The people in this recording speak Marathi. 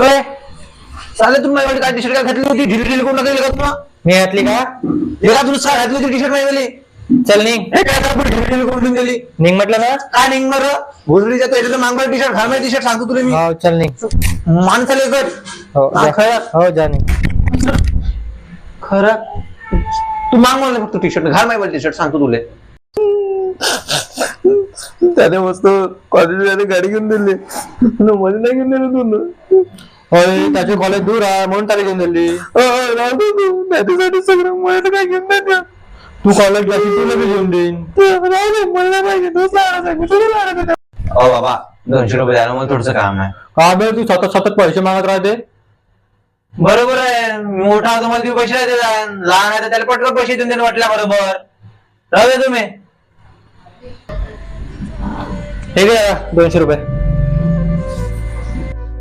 चालेल तुम्ही माझ्याकडे काय टी शर्ट काय घातली होती ढिली ढिली कोण लागली का तुम्हाला मी घातली का? एका तुला सहा घातली होती टी शर्ट माझ्यावाली चल निघ. हे काय आपण ढिली ढिली कोण दिली निघ म्हटलं ना. काय निघ बरं भोसडीच्या तो याच्यात मागवायला टी शर्ट घाल टी शर्ट सांगतो तुला मी हो चल निघ. माणसाला कर हो खरं हो जा निघ. खरं तू माग मला फक्त टी शर्ट घाल माझ्यावाली टी शर्ट सांगतो तुला त्याने मस्त कॉलेज गाडी घेऊन दिली मध्ये नाही घेऊन दिली तुला होय त्याचे कॉलेज दूर आहे म्हणून त्याला घेऊन दिली. त्याच्यासाठी सगळं मला काय घेऊन द्या तू कॉलेज जायची तुला बी घेऊन देईन. मला पाहिजे बाबा 200 रुपये द्यायला मला थोडस काम आहे. का बे तू सतत सतत पैसे मागत राहते. बरोबर आहे मोठा होता मला तुम्ही पैसे देते लहान आहे तर त्याला पटकन पैसे देऊन देणं वाटल्या बरोबर राहू दे तुम्ही. हे घ्या 200 रुपये.